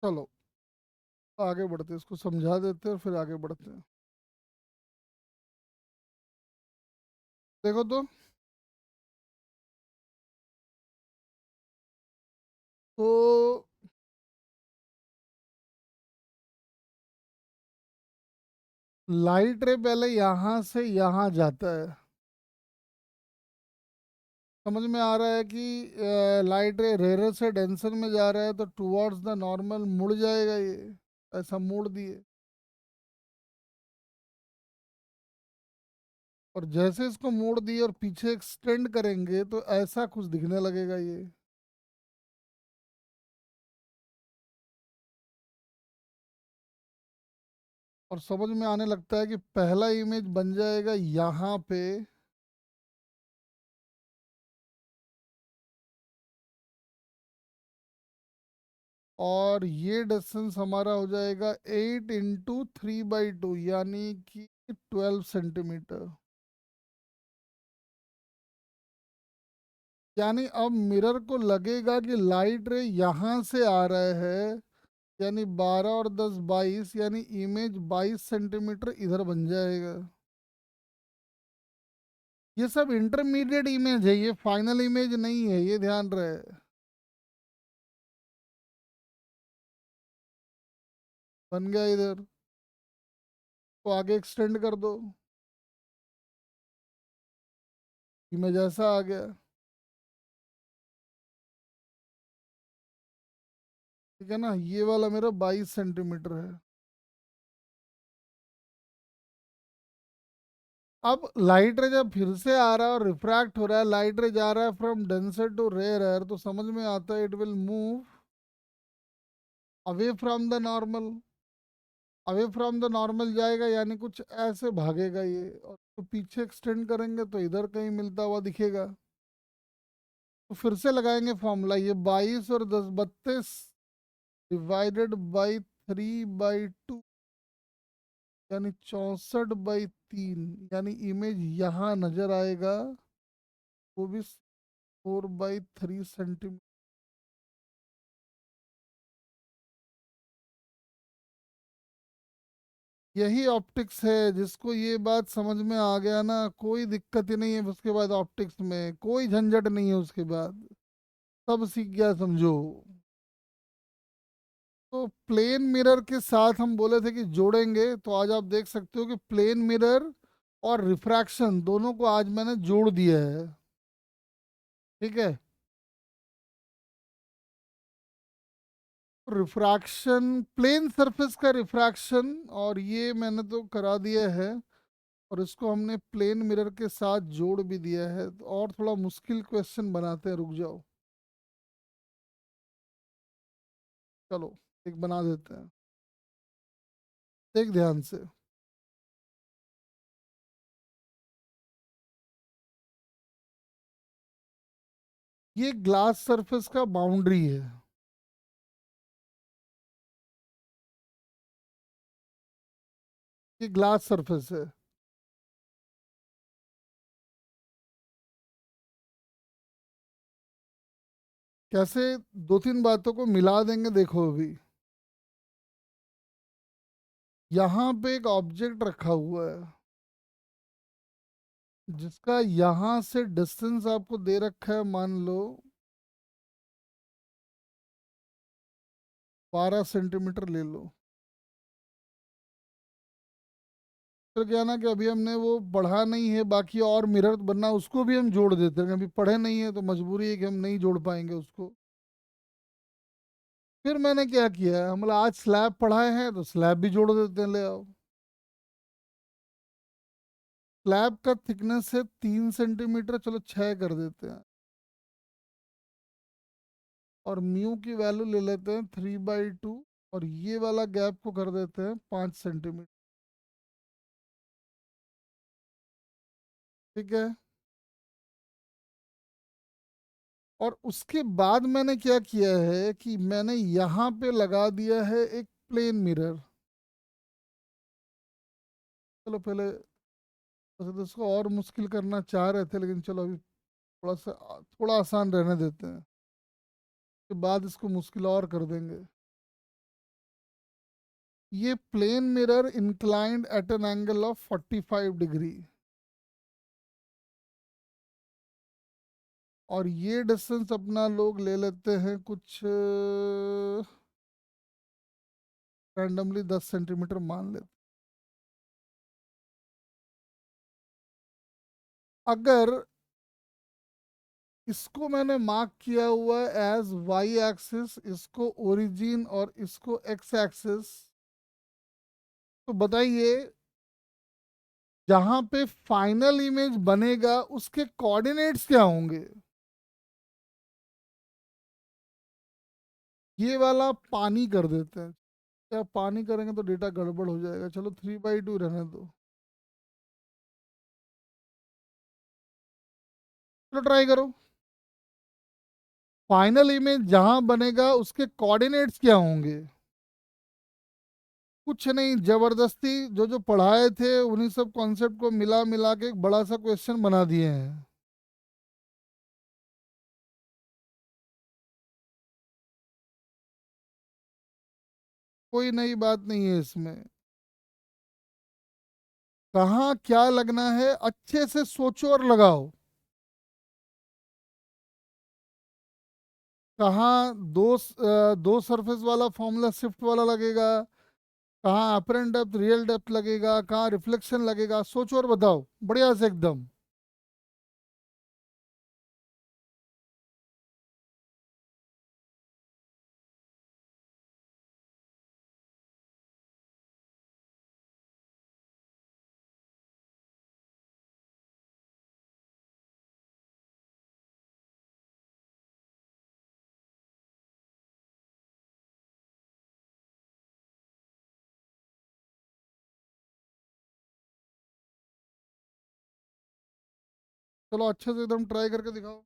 चलो आगे बढ़ते हैं, इसको समझा देते हैं और फिर आगे बढ़ते हैं। देखो तो लाइट रे पहले यहाँ से यहाँ जाता है। समझ में आ रहा है कि लाइट रे रेयर से डेंसर में जा रहा है तो टुवर्ड्स द नॉर्मल मुड़ जाएगा ये। ऐसा मोड़ दिए, और जैसे इसको मोड़ दिए और पीछे एक्सटेंड करेंगे तो ऐसा कुछ दिखने लगेगा ये। और समझ में आने लगता है कि पहला इमेज बन जाएगा यहाँ पे, और ये डिस्टेंस हमारा हो जाएगा 8 × 3/2 यानी कि 12 सेंटीमीटर। यानी अब मिरर को लगेगा कि लाइट रे यहाँ से आ रहा है, यानी 12 और 10 22, यानी इमेज 22 सेंटीमीटर इधर बन जाएगा। ये सब इंटरमीडिएट इमेज है, ये फाइनल इमेज नहीं है, ये ध्यान रहे। बन गया इधर, तो आगे एक्सटेंड कर दो, इमेज ऐसा आ गया। ठीक है ना, ये वाला मेरा 22 सेंटीमीटर है। अब लाइट रे जब फिर से आ रहा है और रिफ्रैक्ट हो रहा है, लाइट रे जा रहा है फ्रॉम डेंसर टू रेयर, तो समझ में आता है it will move away from the normal. Away from the normal जाएगा यानी कुछ ऐसे भागेगा ये, और तो पीछे एक्सटेंड करेंगे तो इधर कहीं मिलता हुआ दिखेगा। तो फिर से लगाएंगे फॉर्मूला, ये 22 और 10 32 डिवाइडेड बाई 3/2, यानी 64/3, यानी इमेज यहाँ नजर आएगा, वो भी 4/3 सेंटीमीटर। यही ऑप्टिक्स है, जिसको ये बात समझ में आ गया ना, कोई दिक्कत ही नहीं है उसके बाद, ऑप्टिक्स में कोई झंझट नहीं है उसके बाद, सब सीख गया समझो। तो प्लेन मिरर के साथ हम बोले थे कि जोड़ेंगे, तो आज आप देख सकते हो कि प्लेन मिरर और रिफ्रैक्शन दोनों को आज मैंने जोड़ दिया है। ठीक है, रिफ्रैक्शन, प्लेन सरफेस का रिफ्रैक्शन, और ये मैंने तो करा दिया है, और इसको हमने प्लेन मिरर के साथ जोड़ भी दिया है। तो और थोड़ा मुश्किल क्वेश्चन बनाते हैं, रुक जाओ। चलो एक बना देते हैं, देख ध्यान से। ये ग्लास सरफेस का बाउंड्री है, ये ग्लास सरफेस है। कैसे, दो तीन बातों को मिला देंगे, देखो अभी। यहाँ पे एक ऑब्जेक्ट रखा हुआ है, जिसका यहाँ से डिस्टेंस आपको दे रखा है, मान लो 12 सेंटीमीटर ले लो। तो क्या ना कि अभी हमने वो पढ़ा नहीं है, बाकी और मिरर बनना उसको भी हम जोड़ देते हैं, अभी पढ़े नहीं है तो मजबूरी है कि हम नहीं जोड़ पाएंगे उसको। फिर मैंने क्या किया है, हम आज स्लैब पढ़ाए हैं तो स्लैब भी जोड़ देते हैं, ले आओ। स्लैब का थिकनेस है 3 सेंटीमीटर, चलो 6 कर देते हैं, और म्यू की वैल्यू ले लेते हैं 3/2, और ये वाला गैप को कर देते हैं 5 सेंटीमीटर। ठीक है, और उसके बाद मैंने क्या किया है कि मैंने यहाँ पे लगा दिया है एक प्लेन मिरर। चलो पहले, वैसे तो इसको और मुश्किल करना चाह रहे थे, लेकिन चलो अभी थोड़ा आसान रहने देते हैं, उसके बाद इसको मुश्किल और कर देंगे। ये plane mirror inclined at an angle of 45 degree, और ये डिस्टेंस अपना लोग ले लेते हैं कुछ रैंडमली 10 सेंटीमीटर मान लेते। अगर इसको मैंने मार्क किया हुआ है एज वाई एक्सिस, इसको ओरिजिन और इसको एक्स एक्सिस, तो बताइए जहां पे फाइनल इमेज बनेगा उसके कोऑर्डिनेट्स क्या होंगे। ये वाला पानी कर देते हैं, क्या पानी करेंगे तो डेटा गड़बड़ हो जाएगा, चलो 3/2 रहने दो। चलो ट्राई करो। फाइनल इमेज जहां बनेगा उसके कोऑर्डिनेट्स क्या होंगे। कुछ नहीं, जबरदस्ती जो जो पढ़ाए थे उन्हीं सब कॉन्सेप्ट को मिला मिला के एक बड़ा सा क्वेश्चन बना दिए हैं। कोई नई बात नहीं है इसमें। कहाँ क्या लगना है अच्छे से सोचो और लगाओ। कहाँ दो सरफेस वाला फॉर्मूला शिफ्ट वाला लगेगा, कहाँ अपरेंट डेप्थ रियल डेप्थ लगेगा, कहाँ रिफ्लेक्शन लगेगा, सोचो और बताओ बढ़िया से एकदम। चलो अच्छे से एकदम ट्राई करके दिखाओ।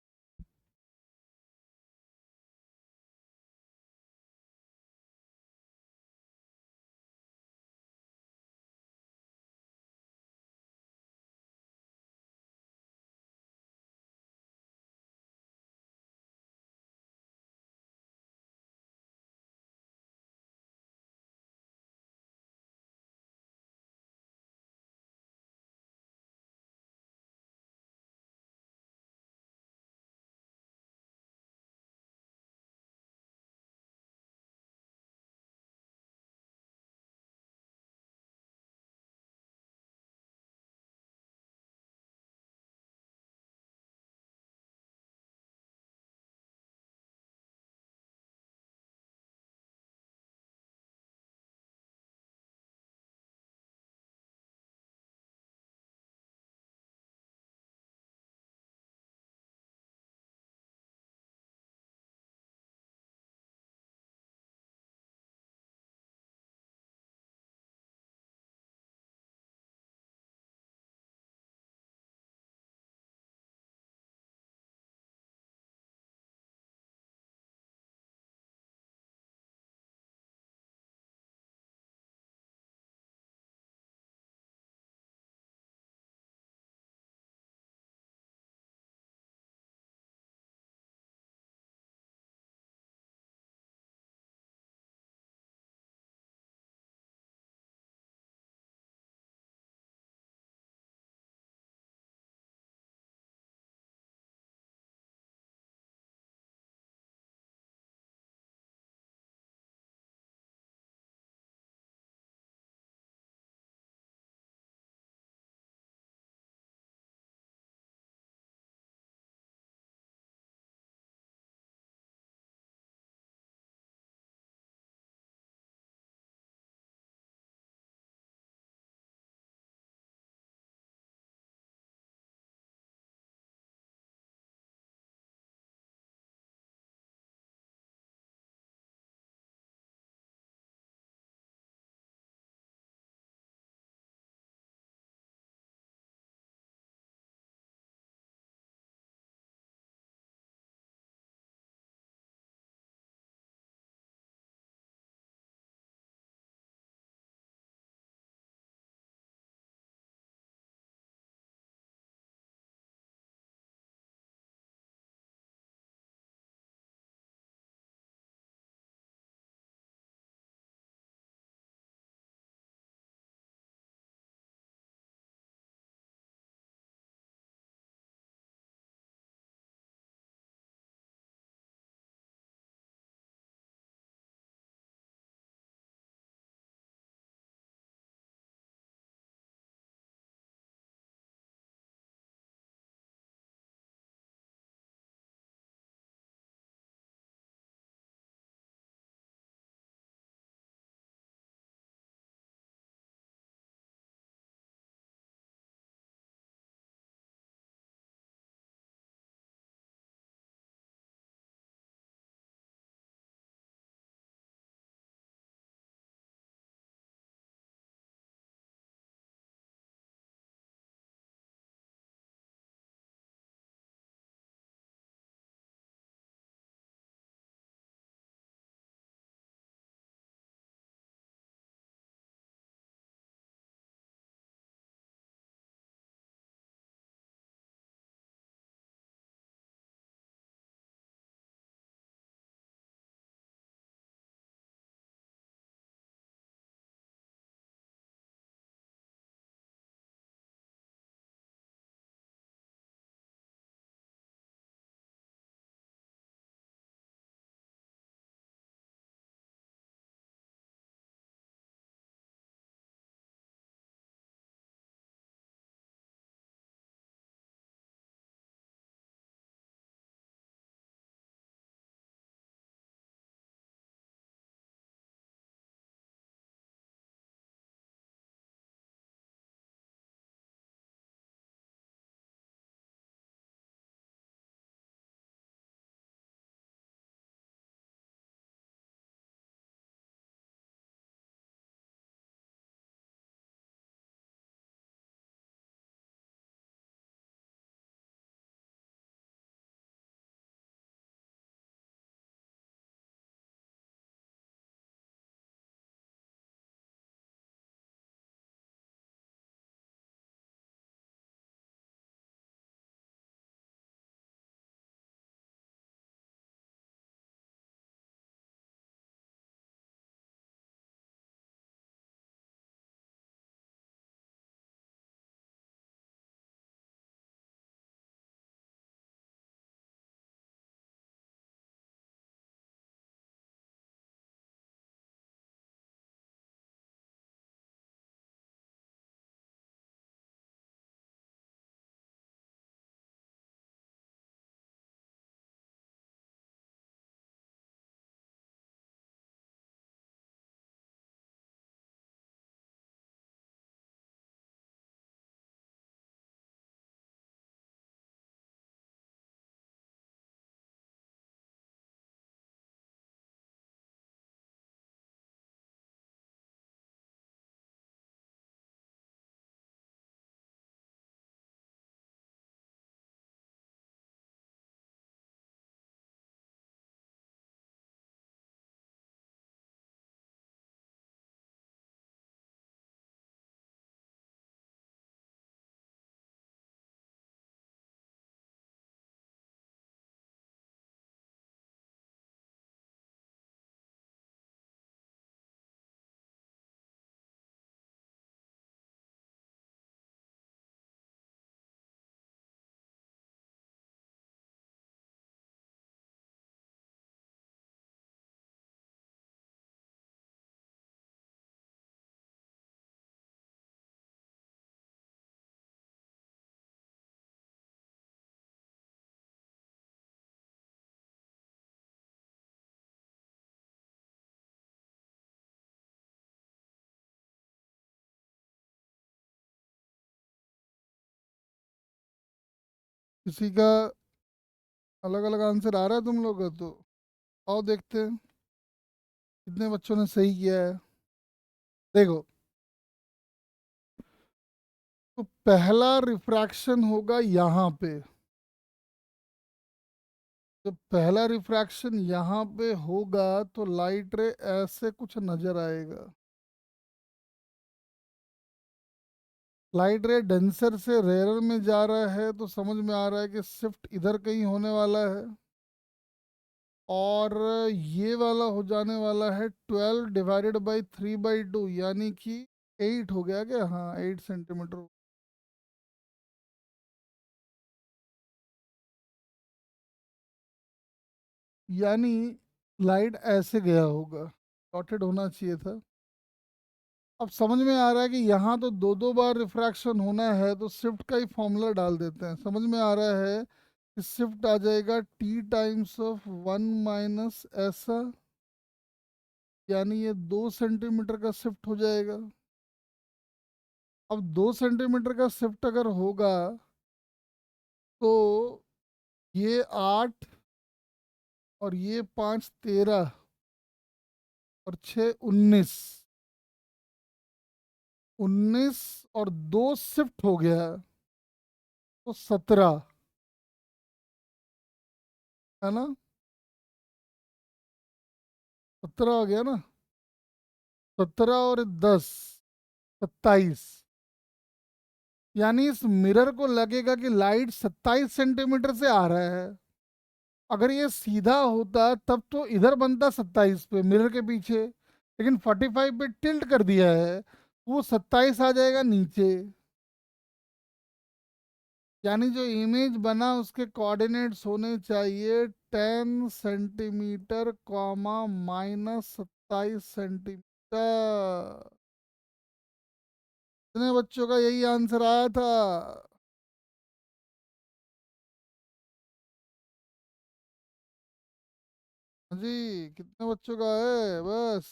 किसी का अलग अलग आंसर आ रहा है तुम लोग का, तो आओ देखते हैं कितने बच्चों ने सही किया है। देखो, तो पहला रिफ्रैक्शन होगा यहाँ पे। जब पहला रिफ्रैक्शन यहाँ पे होगा तो लाइट रे ऐसे कुछ नजर आएगा। लाइट रे डेंसर से रेयर में जा रहा है तो समझ में आ रहा है कि शिफ्ट इधर कहीं होने वाला है। और ये वाला हो जाने वाला है 12 डिवाइडेड बाई 3/2, यानी कि 8 हो गया क्या? हाँ, 8 सेंटीमीटर। यानी लाइट ऐसे गया होगा, डॉटेड होना चाहिए था। अब समझ में आ रहा है कि यहाँ तो दो दो बार रिफ्रैक्शन होना है, तो शिफ्ट का ही फॉर्मूला डाल देते हैं। समझ में आ रहा है कि शिफ्ट आ जाएगा टी टाइम्स ऑफ 1 - ऐसा, यानी ये 2 सेंटीमीटर का शिफ्ट हो जाएगा। अब 2 सेंटीमीटर का शिफ्ट अगर होगा तो ये 8 और ये 5 13 और 6 19। 19 और 2 शिफ्ट हो गया तो 17, है ना? 17 हो गया ना? 17 और 10 27। यानी इस मिरर को लगेगा कि लाइट 27 सेंटीमीटर से आ रहा है। अगर ये सीधा होता तब तो इधर बनता 27 पे मिरर के पीछे, लेकिन 45 पे टिल्ट कर दिया है, वो 27 आ जाएगा नीचे। यानी जो इमेज बना उसके कोऑर्डिनेट्स होने चाहिए 10 सेंटीमीटर कॉमा -27 सेंटीमीटर। इतने बच्चों का यही आंसर आया था। हाँ जी, कितने बच्चों का है बस?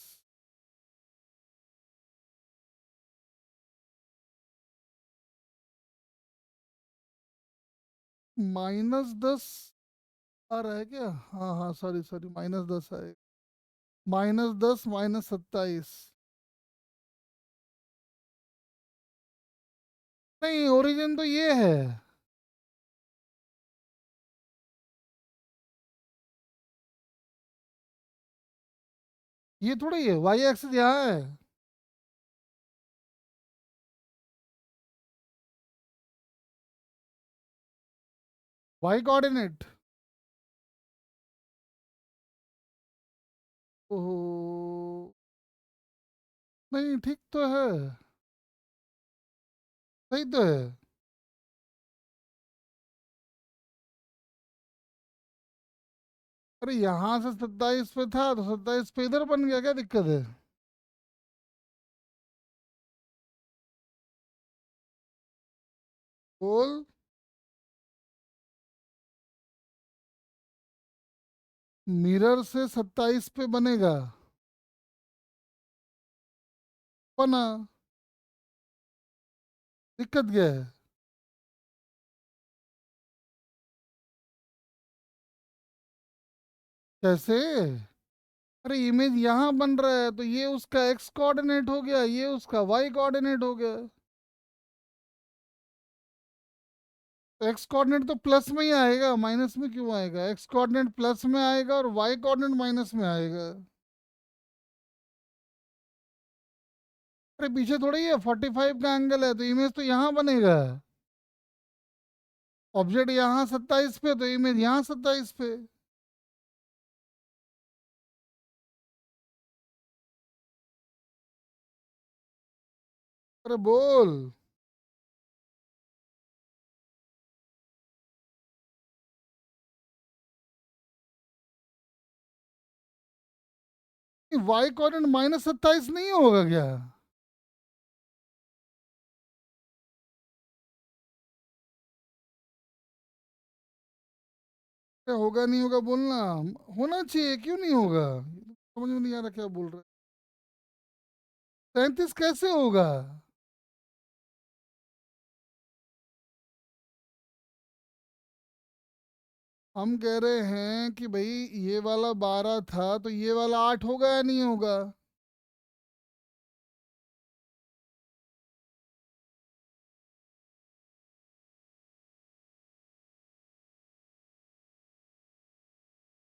-10 आ रहा है क्या? हाँ हाँ, सॉरी सॉरी, -10 है। -10 -27। नहीं, ओरिजिन तो ये है। ये थोड़ी है, वाई एक्सिस यहाँ है। Y coordinate. ओहो, नहीं ठीक तो है। सही तो है। अरे यहाँ से 27 पे था तो 27 पे इधर बन गया, क्या दिक्कत है? बोल। मिरर से 27 पे बनेगा। बना। दिक्कत क्या है? कैसे? अरे इमेज यहाँ बन रहा है तो ये उसका एक्स कोऑर्डिनेट हो गया, ये उसका वाई कोऑर्डिनेट हो गया। तो एक्स कोऑर्डिनेट तो प्लस में ही आएगा, माइनस में क्यों आएगा? एक्स कोऑर्डिनेट प्लस में आएगा और वाई कोऑर्डिनेट माइनस में आएगा। अरे पीछे थोड़ी है, 45 का एंगल है तो इमेज तो यहाँ बनेगा। ऑब्जेक्ट यहाँ 27 पे तो इमेज यहाँ 27 पे। अरे बोल। वाई कोऑर्डिनेट -27 नहीं होगा क्या? क्या होगा नहीं होगा बोलना। होना चाहिए, क्यों नहीं होगा? समझ में नहीं आ रहा क्या बोल रहे? 37 कैसे होगा? हम कह रहे हैं कि भाई ये वाला 12 था तो ये वाला 8 होगा या नहीं होगा?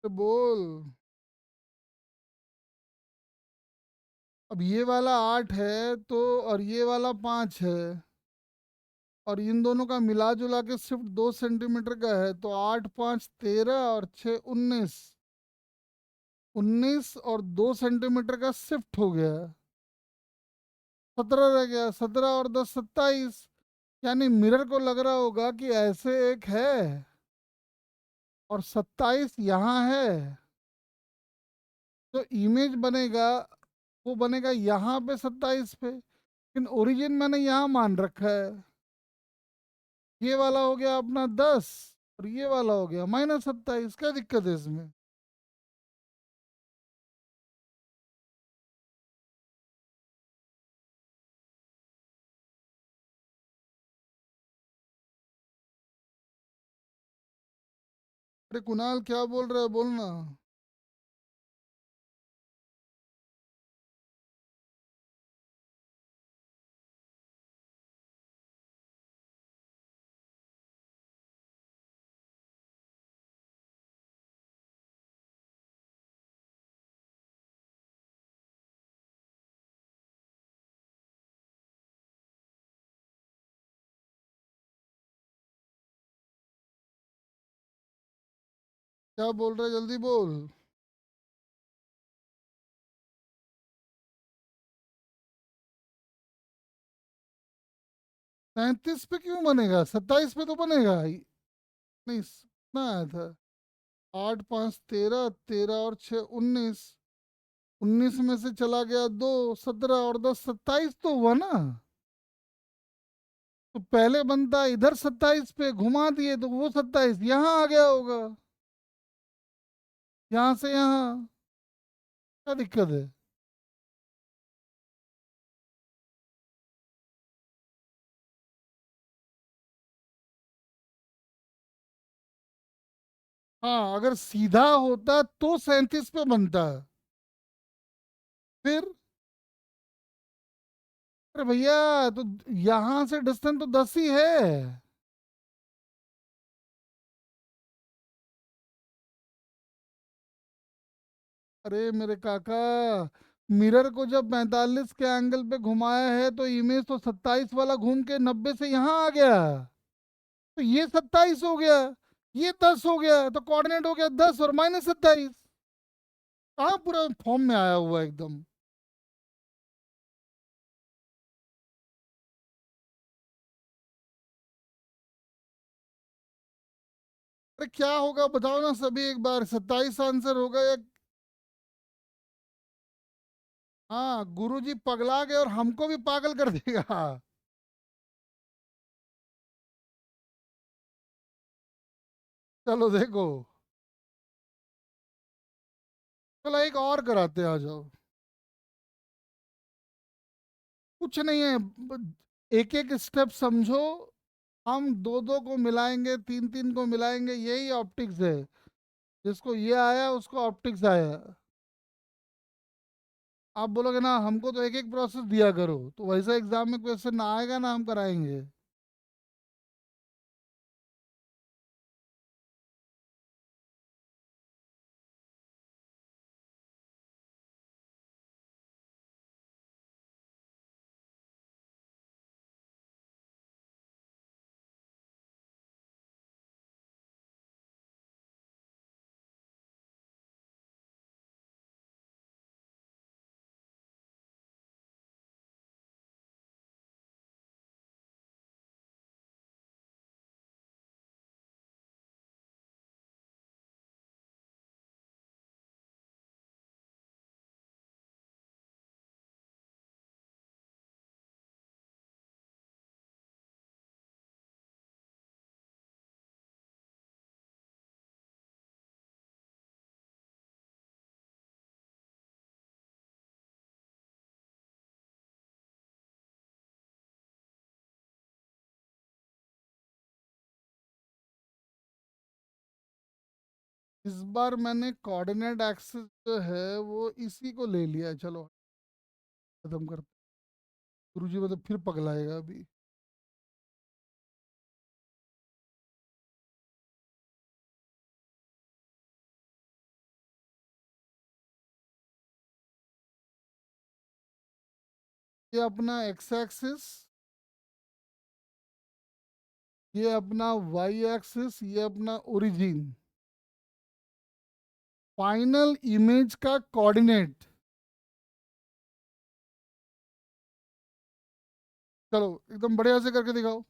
तो बोल। अब ये वाला 8 है तो, और ये वाला 5 है, और इन दोनों का मिला जुला के सिर्फ 2 सेंटीमीटर का है, तो 8 5 13 और 6 19। 19 और 2 सेंटीमीटर का शिफ्ट हो गया, 17 रह गया। 17 और 10 27। यानी मिरर को लग रहा होगा कि ऐसे एक है और 27 यहाँ है, तो इमेज बनेगा, वो बनेगा यहाँ पे 27 पे, लेकिन ओरिजिन मैंने यहाँ मान रखा है। ये वाला हो गया अपना 10 और ये वाला हो गया -27। क्या दिक्कत है इसमें? अरे कुणाल क्या बोल रहा है, बोलना। क्या बोल रहा है, जल्दी बोल। 37 पे क्यों बनेगा, 27 पे तो बनेगा नहीं, कितना आया था? 8 5 13, 13 और 6 19। 19 में से चला गया 2, 17 और 10 27 तो हुआ ना। तो पहले बनता इधर 27 पे, घुमा दिए तो वो 27 यहाँ आ गया होगा, यहाँ से यहाँ। क्या दिक्कत है? हाँ, अगर सीधा होता तो 37 पे बनता। फिर अरे भैया, तो यहाँ से डिस्टेंस तो 10 ही है। अरे मेरे काका, मिरर को जब 45 के एंगल पे घुमाया है तो इमेज तो 27 वाला घूम के 90 से यहाँ आ गया, तो ये 27 हो गया, ये 10 हो गया, तो कोऑर्डिनेट हो गया 10 और -27। कहाँ पूरा फॉर्म में आया हुआ है एकदम। अरे क्या होगा बताओ ना सभी एक बार, 27 आंसर होगा या? हाँ, गुरुजी पगला गए और हमको भी पागल कर देगा। चलो देखो, चलो एक और कराते हैं, आ जाओ। कुछ नहीं है, एक एक स्टेप समझो। हम दो दो को मिलाएंगे, तीन तीन को मिलाएंगे, यही ऑप्टिक्स है। जिसको ये आया उसको ऑप्टिक्स आया। आप बोलोगे ना हमको तो एक एक प्रोसेस दिया करो, तो वैसा एग्जाम में क्वेश्चन ना आएगा ना हम कराएंगे। इस बार मैंने कोऑर्डिनेट एक्सिस जो है वो इसी को ले लिया है। चलो खत्म करते। गुरुजी मतलब फिर पगलाएगा अभी। ये अपना एक्स एक्सिस, ये अपना वाई एक्सिस, ये अपना ओरिजिन, फाइनल इमेज का कोऑर्डिनेट। चलो एकदम बढ़िया से करके दिखाओ।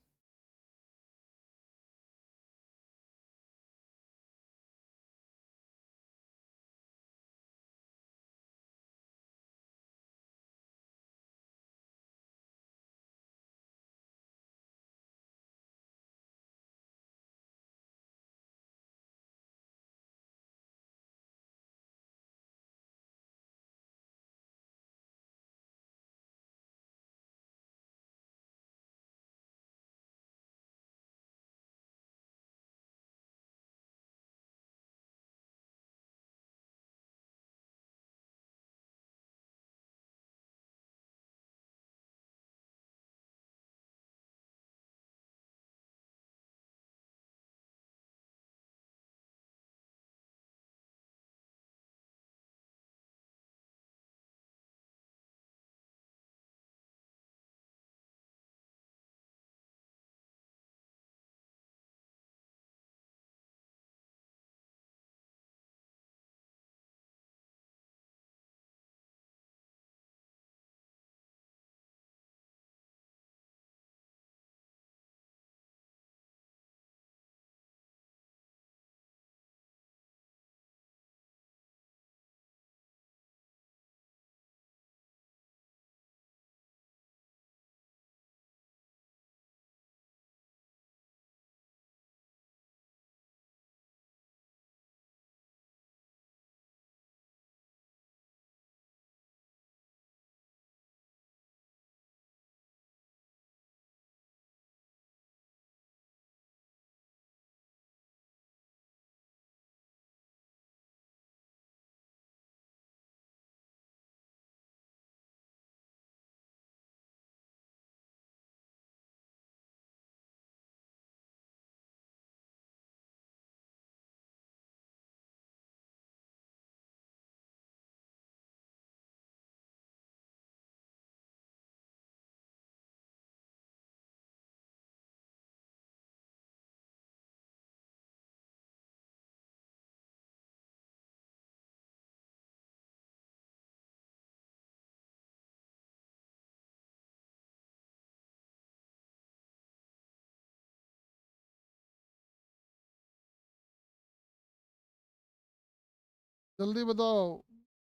जल्दी बताओ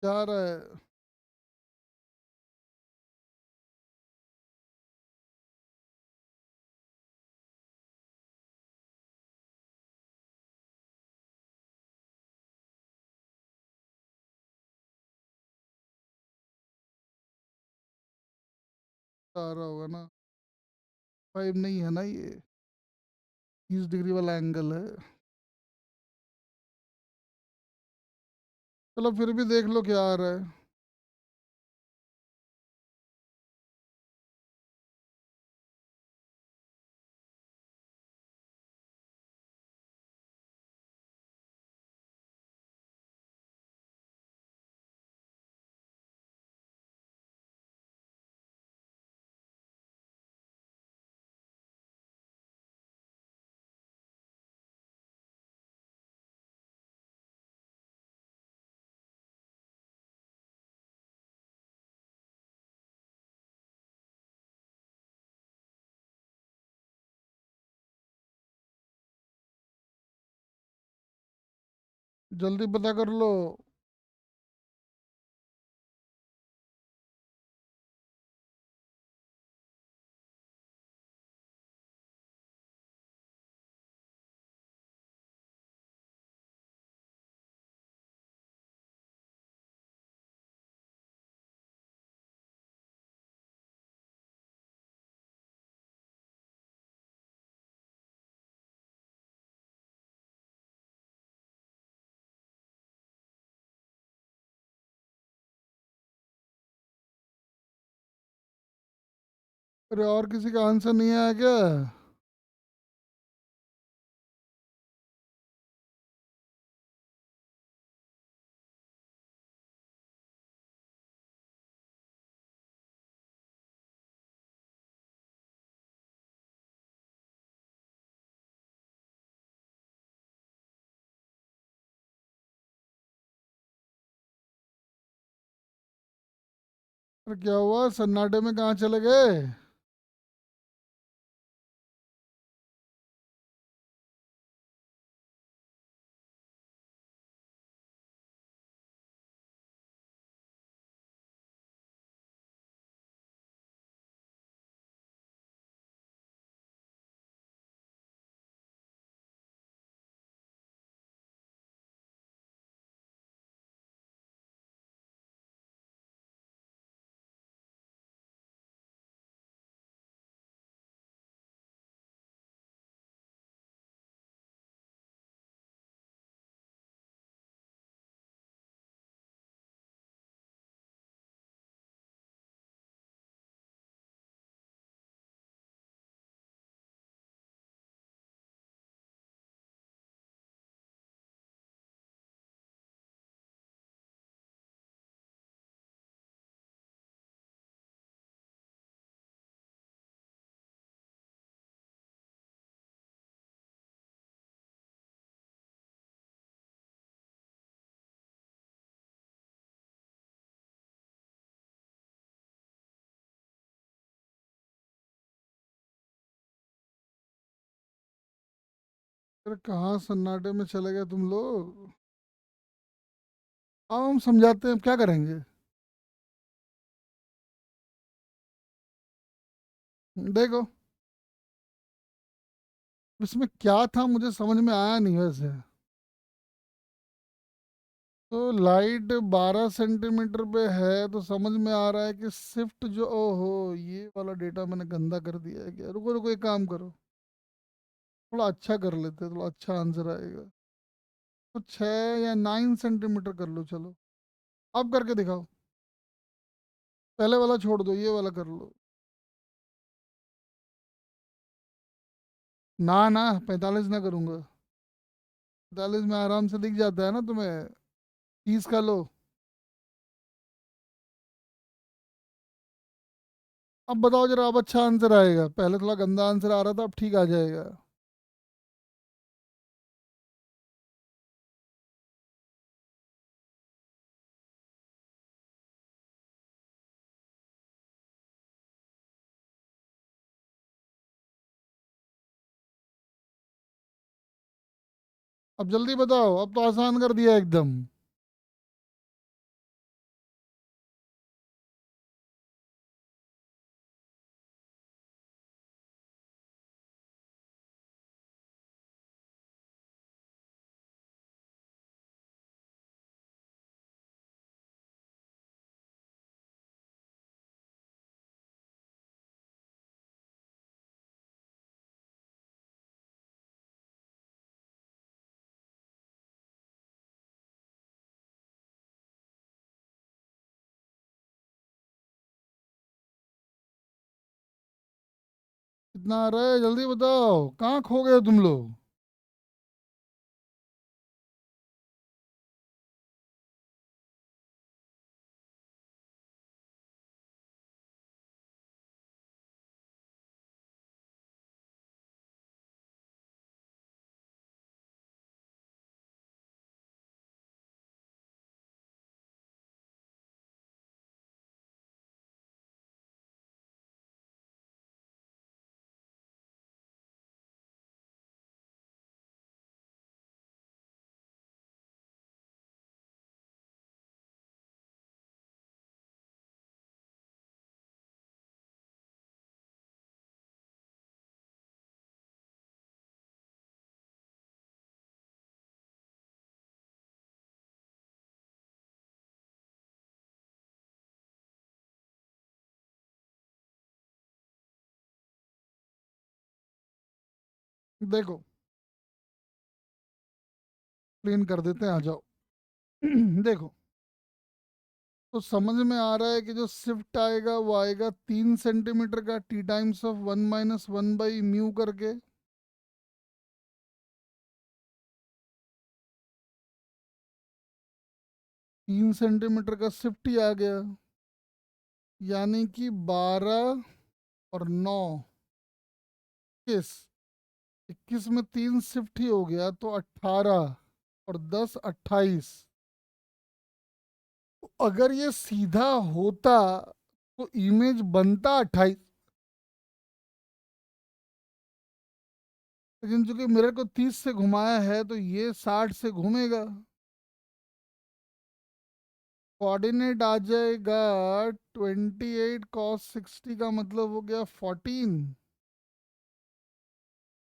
क्या रहा है। आ रहा होगा ना। 5 नहीं है ना ये, 30 डिग्री वाला एंगल है। चलो फिर भी देख लो क्या आ रहा है। जल्दी पता कर लो। अरे और किसी का आंसर नहीं आया क्या? अरे क्या हुआ, सन्नाटे में कहाँ चले गए? अरे कहाँ सन्नाटे में चले गए तुम लोग? आओ हम समझाते हैं, क्या करेंगे। देखो, इसमें क्या था मुझे समझ में आया नहीं वैसे। तो लाइट 12 सेंटीमीटर पे है, तो समझ में आ रहा है कि शिफ्ट जो, ओहो ये वाला डेटा मैंने गंदा कर दिया है क्या। रुको रुको, एक काम करो, थोड़ा अच्छा कर लेते हैं, थोड़ा अच्छा आंसर आएगा। तो 6 या 9 सेंटीमीटर कर लो, चलो अब करके दिखाओ। पहले वाला छोड़ दो, ये वाला कर लो। ना ना, 45 ना करूंगा। 45 में आराम से दिख जाता है ना तुम्हें। 30 का लो। अब बताओ जरा, अब अच्छा आंसर आएगा। पहले थोड़ा गंदा आंसर आ रहा था, अब ठीक आ जाएगा। अब जल्दी बताओ, अब तो आसान कर दिया एकदम। कितना आ रहा है जल्दी बताओ, कहाँ खो गए तुम लोग? देखो, क्लीन कर देते हैं, आ जाओ। देखो, तो समझ में आ रहा है कि जो शिफ्ट आएगा वो आएगा 3 सेंटीमीटर का, टी टाइम्स ऑफ 1 - 1/म्यू करके। 3 सेंटीमीटर का शिफ्ट ही आ गया, यानी कि 12 और 9, 21। 21 में 3 शिफ्ट ही हो गया तो 18 और 10 28। तो अगर ये सीधा होता तो इमेज बनता 28, लेकिन चूंकि मिरर को 30 से घुमाया है तो ये 60 से घूमेगा। कोऑर्डिनेट आ जाएगा 28 cos 60 का मतलब हो गया 14।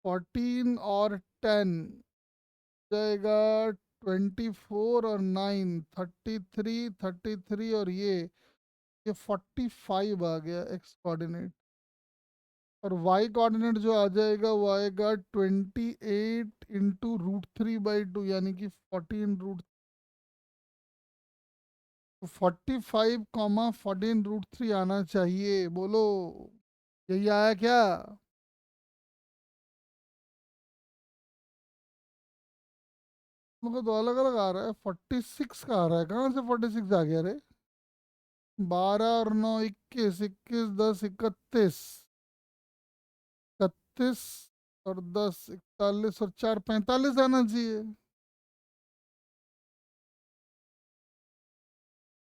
14 और 10 जाएगा 24 और 9 33, 33 और ये 45 आ गया एक्स कोऑर्डिनेट। और वाई कोऑर्डिनेट जो आ जाएगा वो आएगा 28 × √3/2, यानी कि 14 √। 45, 14 √3 आना चाहिए, बोलो यही आया क्या? मुझे तो अलग अलग आ रहा है, 46 का आ रहा है, कहाँ से 46 आ गया रे? 12 और 9 21, 21 10 31, 31 और 10 41 और 4 45 आना चाहिए।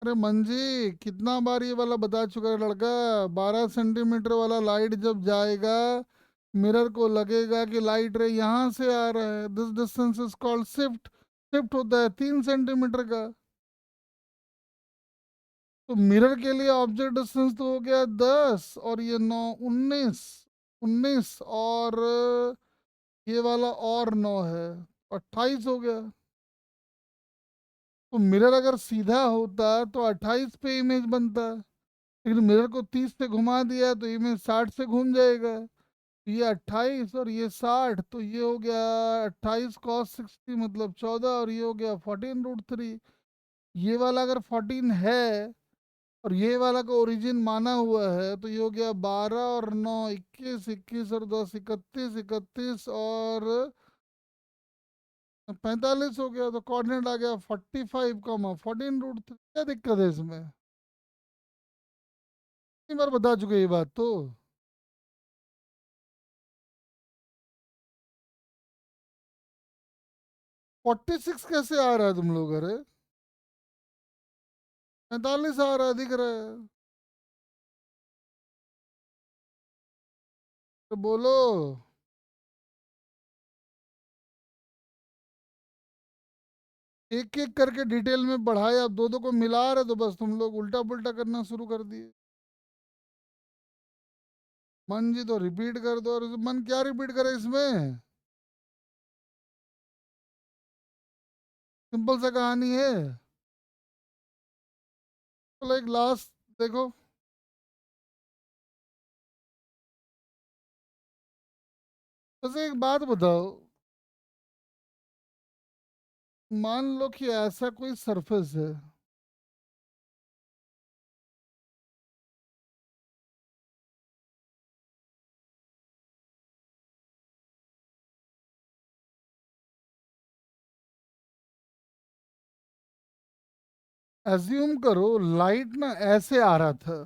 अरे मंजी, कितना बार ये वाला बता चुका है लड़का। 12 सेंटीमीटर वाला लाइट जब जाएगा, मिरर को लगेगा कि लाइट रे यहाँ से आ रहा है। This distance is called shift. Shift होता है 3 सेंटीमीटर का। तो मिरर के लिए ऑब्जेक्ट डिस्टेंस तो हो गया 10, और ये 9 19। 19 और ये वाला और 9 है, 28 हो गया। तो मिरर अगर सीधा होता तो 28 पे इमेज बनता, लेकिन मिरर को 30 से घुमा दिया तो इमेज 60 से घूम जाएगा। तो ये 28 और ये 60, तो ये हो गया 28 cos 60 मतलब 14, और ये हो गया 14 √3। ये वाला अगर 14 है और ये वाला का ओरिजिन माना हुआ है तो ये हो गया 12 और 9 21, 21 और 10 31, 31 और 45 हो गया। तो कोऑर्डिनेट आ गया 45, 14 √3। क्या दिक्कत है इसमें? इतनी बार बता चुके ये बात तो। 46 कैसे आ रहा है तुम लोग? अरे 45 आ रहा है, दिख रहा है। तो बोलो। एक एक करके डिटेल में बढ़ाए, अब दो दो को मिला रहे तो बस तुम लोग उल्टा पुल्टा करना शुरू कर दिए। मन जी तो रिपीट कर दो, और मन क्या रिपीट करे इसमें? सिंपल सा कहानी है। तो एक लास्ट देखो। बस एक बात बताओ, मान लो कि ऐसा कोई सरफेस है, एज्यूम करो लाइट ना ऐसे आ रहा था।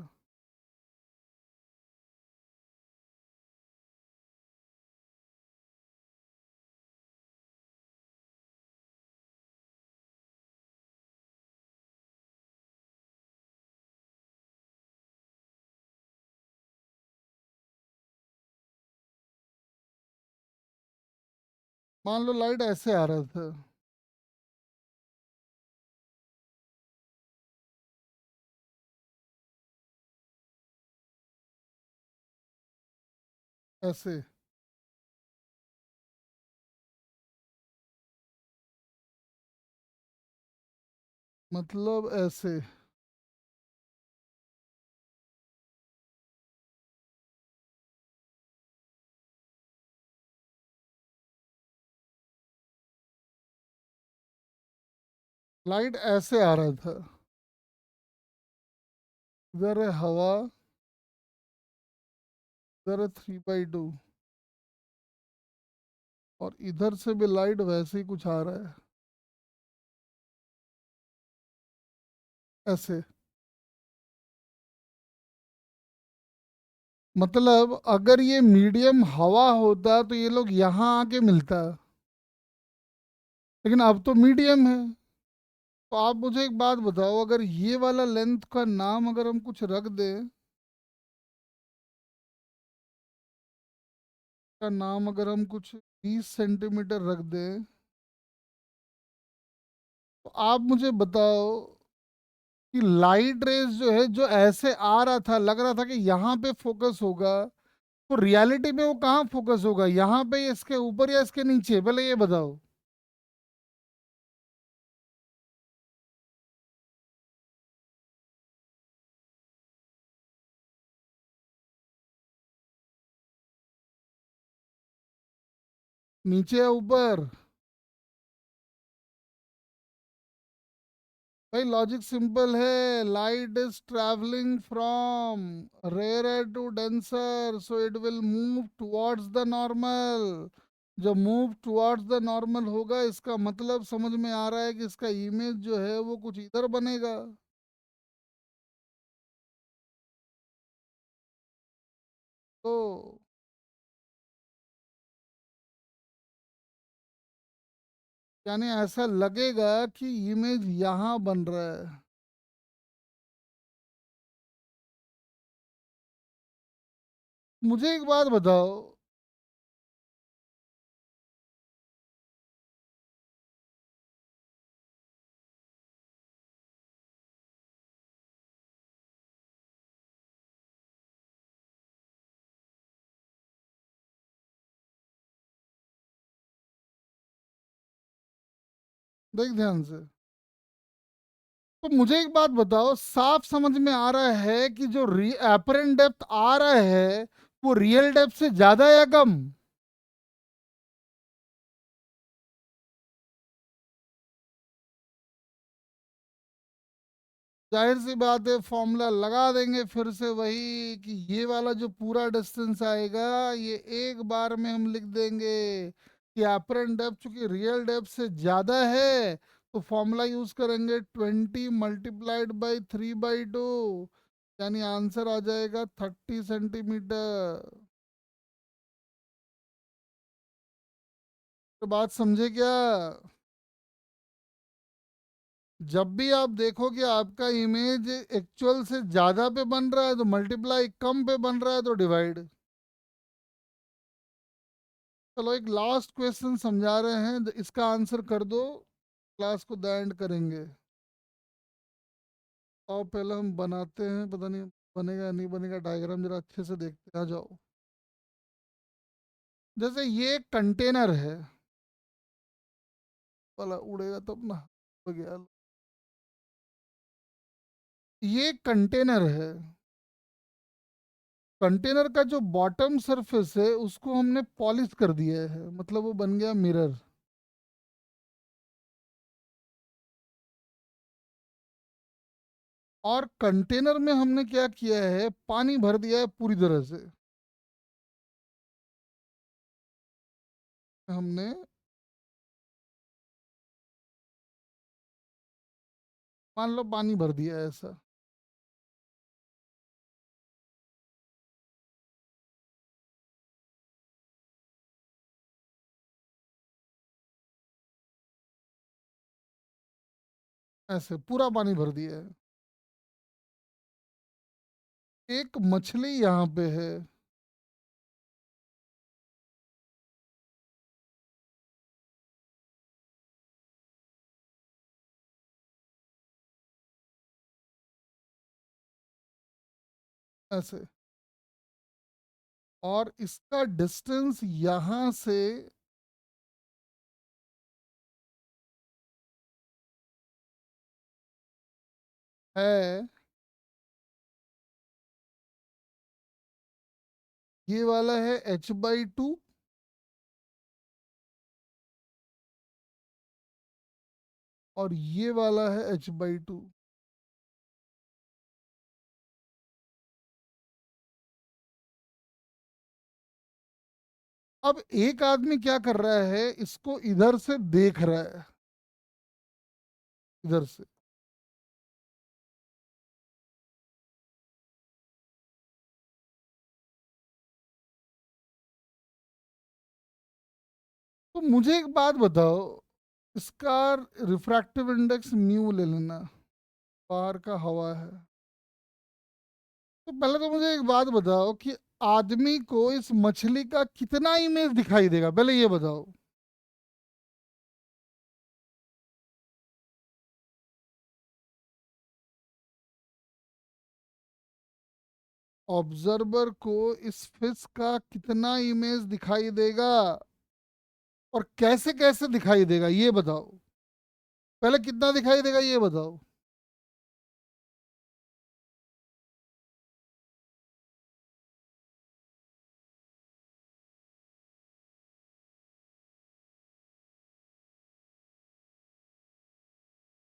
मान लो लाइट ऐसे आ रहा था, ऐसे, मतलब ऐसे। लाइट ऐसे आ रहा था, इधर है हवा, इधर है 3/2, और इधर से भी लाइट वैसे ही कुछ आ रहा है, ऐसे। मतलब अगर ये मीडियम हवा होता तो ये लोग यहाँ आके मिलता, लेकिन अब तो मीडियम है। तो आप मुझे एक बात बताओ, अगर ये वाला लेंथ का नाम अगर हम कुछ रख दें, का नाम अगर हम कुछ 20 सेंटीमीटर रख दें, तो आप मुझे बताओ कि लाइट रेज जो है, जो ऐसे आ रहा था, लग रहा था कि यहाँ पे फोकस होगा, तो रियलिटी में वो कहाँ फोकस होगा, यहाँ पे या इसके ऊपर या इसके नीचे, पहले ये बताओ। नीचे या ऊपर? भाई लॉजिक सिंपल है, light is travelling from rare to denser, so it will move towards the normal. जब मूव टुवर्ड्स द नॉर्मल होगा, इसका मतलब समझ में आ रहा है कि इसका इमेज जो है वो कुछ इधर बनेगा। तो यानी ऐसा लगेगा कि इमेज यहाँ बन रहा है। मुझे एक बात बताओ, देख ध्यान से। तो मुझे एक बात बताओ, साफ समझ में आ रहा है कि जो एपरेंट डेप्थ आ रहा है वो रियल डेप्थ से ज्यादा या कम? जाहिर सी बात है, फॉर्मूला लगा देंगे फिर से वही कि ये वाला जो पूरा डिस्टेंस आएगा, ये एक बार में हम लिख देंगे कि एपरेंट डेप्थ चूंकि रियल डेप्थ से ज्यादा है, तो फॉर्मूला यूज करेंगे 20 × 3/2, यानी आंसर आ जाएगा 30 सेंटीमीटर। तो बात समझे क्या? जब भी आप देखो कि आपका इमेज एक्चुअल से ज्यादा पे बन रहा है तो मल्टीप्लाई, कम पे बन रहा है तो डिवाइड। चलो एक लास्ट क्वेश्चन समझा रहे हैं, इसका आंसर कर दो, क्लास को द एंड करेंगे। और पहले हम बनाते हैं, पता नहीं बनेगा या नहीं बनेगा, डायग्राम जरा अच्छे से देखते हैं, आ जाओ। जैसे ये कंटेनर है, वाला उड़ेगा तब ना, हो गया। ये कंटेनर है, कंटेनर का जो बॉटम सरफेस है उसको हमने पॉलिश कर दिया है, मतलब वो बन गया मिरर। और कंटेनर में हमने क्या किया है, पानी भर दिया है पूरी तरह से। हमने, मान लो पानी भर दिया है ऐसा, ऐसे पूरा पानी भर दिया है। एक मछली यहाँ पे है, ऐसे। और इसका डिस्टेंस यहाँ से है, ये वाला है h/2, और ये वाला है h/2। अब एक आदमी क्या कर रहा है, इसको इधर से देख रहा है, इधर से। तो मुझे एक बात बताओ, इसका रिफ्रैक्टिव इंडेक्स म्यू ले लेना, बाहर का हवा है। तो पहले तो मुझे एक बात बताओ कि आदमी को इस मछली का कितना इमेज दिखाई देगा, पहले ये बताओ। ऑब्जर्वर को इस फिश का कितना इमेज दिखाई देगा, और कैसे कैसे दिखाई देगा ये बताओ। पहले कितना दिखाई देगा ये बताओ।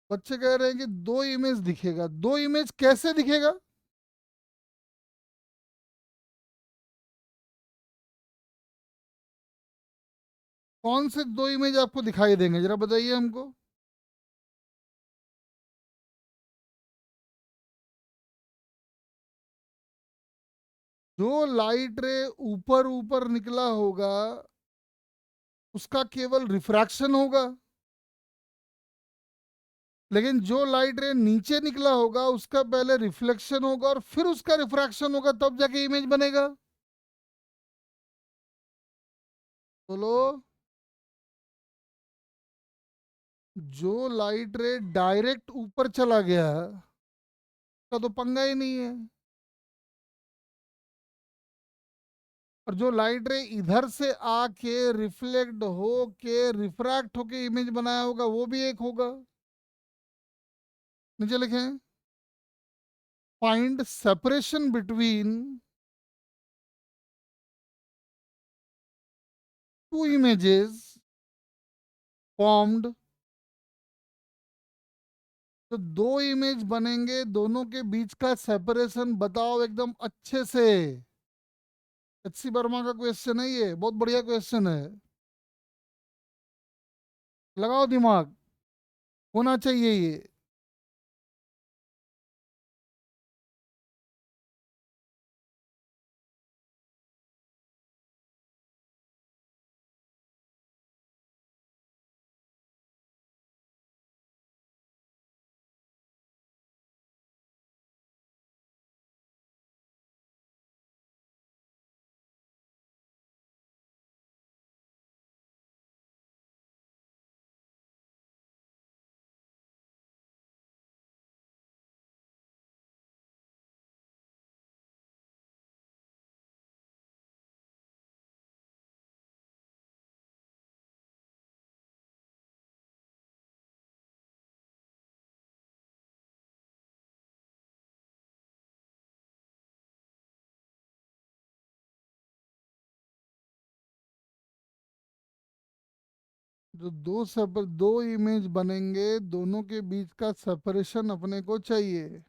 बच्चे कह रहे हैं कि दो इमेज दिखेगा, दो इमेज कैसे दिखेगा? कौन से दो इमेज आपको दिखाई देंगे, जरा बताइए हमको। जो लाइट रे ऊपर ऊपर निकला होगा उसका केवल रिफ्रैक्शन होगा, लेकिन जो लाइट रे नीचे निकला होगा उसका पहले रिफ्लेक्शन होगा और फिर उसका रिफ्रैक्शन होगा, तब जाके इमेज बनेगा। बोलो। जो लाइट रे डायरेक्ट ऊपर चला गया का तो पंगा ही नहीं है, और जो लाइट रे इधर से आके रिफ्लेक्ट हो के रिफ्रैक्ट होके इमेज बनाया होगा वो भी एक होगा। नीचे लिखें, find separation between two images formed. तो दो इमेज बनेंगे, दोनों के बीच का सेपरेशन बताओ एकदम अच्छे से। एच सी वर्मा का क्वेश्चन है ये, बहुत बढ़िया क्वेश्चन है। लगाओ दिमाग, होना चाहिए ये। जो दो इमेज बनेंगे, दोनों के बीच का सेपरेशन अपने को चाहिए।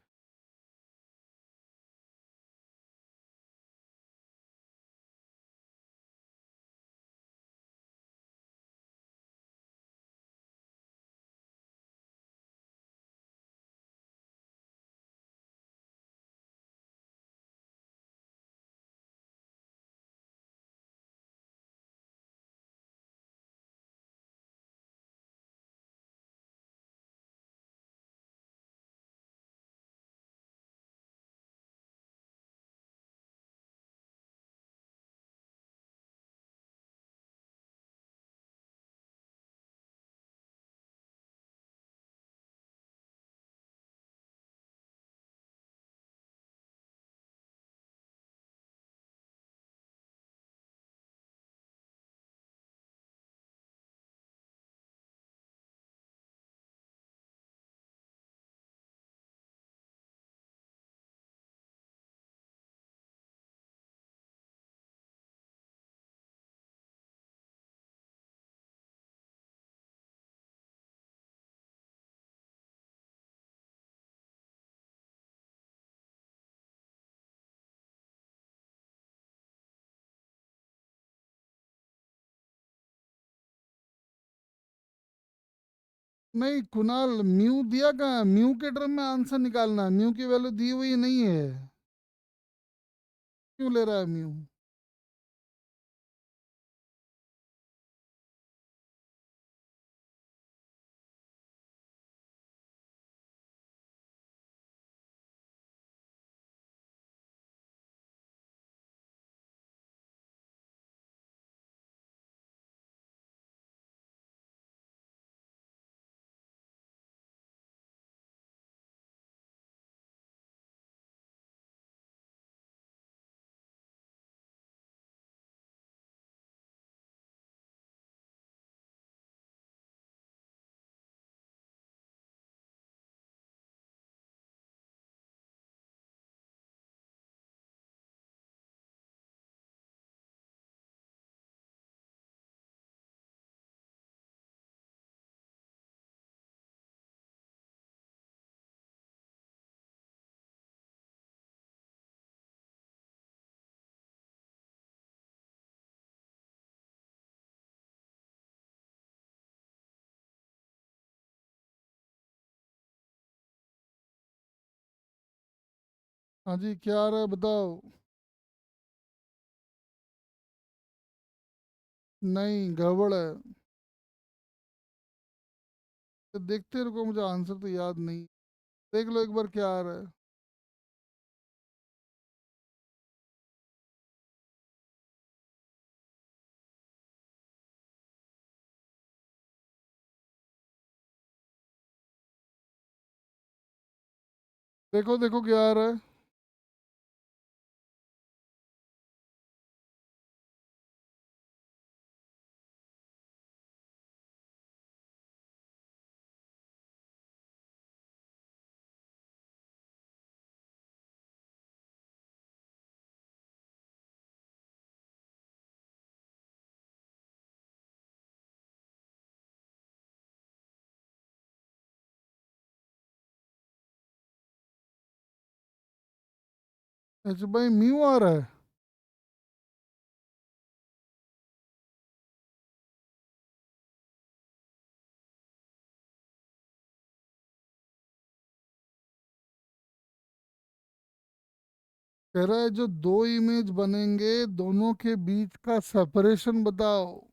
नहीं कुणाल, म्यू दिया कहाँ? म्यू के टर्म में आंसर निकालना है, म्यू की वैल्यू दी हुई नहीं है। क्यों ले रहा है म्यू? हाँ जी, क्या आ रहा है बताओ। नहीं, गड़बड़ है। तो देखते रुको, मुझे आंसर तो याद नहीं। देख लो एक बार क्या आ रहा है। देखो देखो क्या आ रहा है। अच्छा भाई, म्यू आ रहा है। कह रहा है जो दो इमेज बनेंगे दोनों के बीच का सेपरेशन बताओ।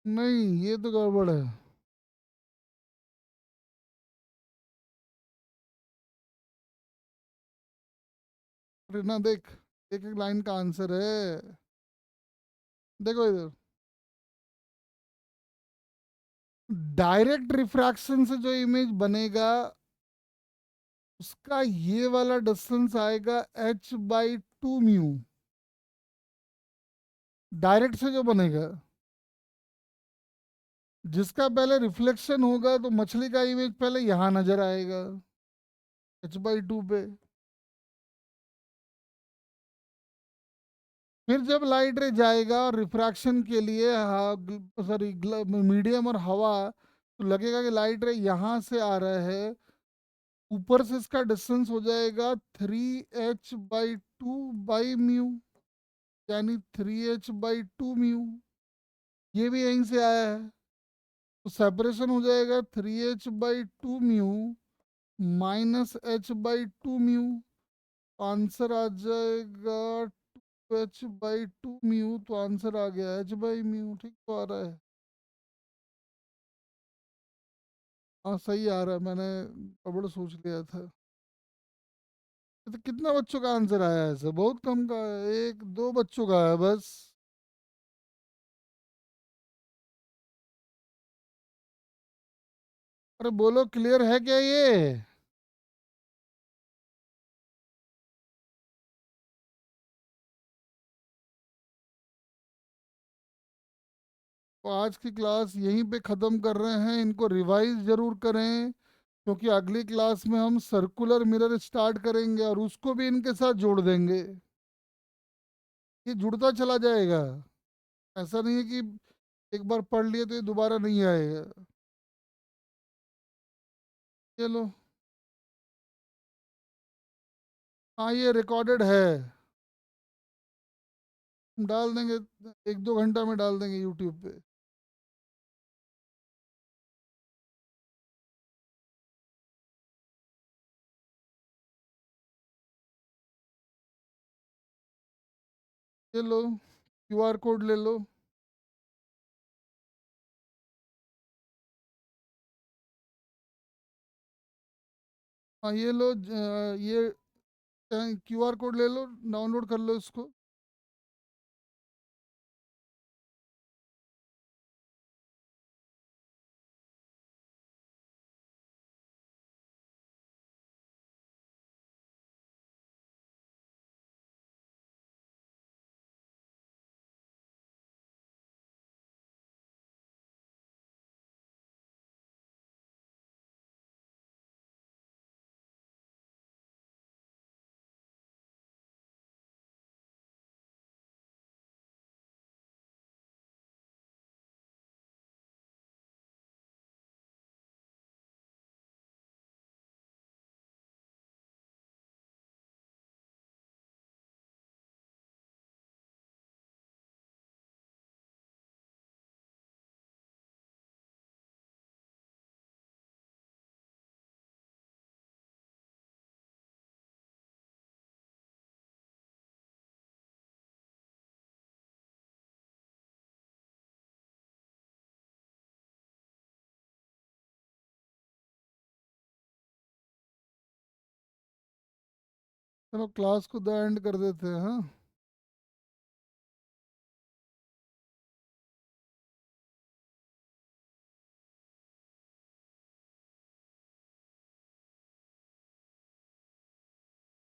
नहीं, ये तो गड़बड़ है। अरे ना देख, एक एक लाइन का आंसर है। देखो इधर, डायरेक्ट रिफ्रैक्शन से जो इमेज बनेगा उसका ये वाला डिस्टेंस आएगा h/2 म्यू। डायरेक्ट से जो बनेगा, जिसका पहले रिफ्लेक्शन होगा तो मछली का इमेज पहले यहाँ नजर आएगा, h/2 पे। फिर जब लाइट रे जाएगा और रिफ्रैक्शन के लिए, सॉरी, मीडियम और हवा, तो लगेगा कि लाइट रे यहाँ से आ रहा है। ऊपर से इसका डिस्टेंस हो जाएगा 3h/2/म्यू, यानी 3h/2 म्यू। ये भी यहीं से आया है, तो सेपरेशन हो जाएगा 3h/2 mu -h/2 mu. Answer आ जाएगा 2h/2 म्यू। तो आंसर आ गया h/म्यू। ठीक तो आ रहा है। हाँ सही आ रहा है, मैंने गड़बड़ सोच लिया था। तो कितना बच्चों का आंसर आया है? ऐसे बहुत कम का है, एक दो बच्चों का है बस। अरे बोलो, क्लियर है क्या ये? तो आज की क्लास यहीं पे ख़त्म कर रहे हैं। इनको रिवाइज जरूर करें, क्योंकि अगली क्लास में हम सर्कुलर मिरर स्टार्ट करेंगे और उसको भी इनके साथ जोड़ देंगे। ये जुड़ता चला जाएगा। ऐसा नहीं है कि एक बार पढ़ लिए तो ये दोबारा नहीं आएगा। चलो। हाँ ये रिकॉर्डेड है। हम डाल देंगे, 1-2 घंटा में डाल देंगे यूट्यूब पे। ये लो, क्यूआर कोड ले लो। हाँ ये लो, ये क्यूआर कोड ले लो, डाउनलोड कर लो इसको। चलो क्लास को द एंड कर देते हैं, हाँ।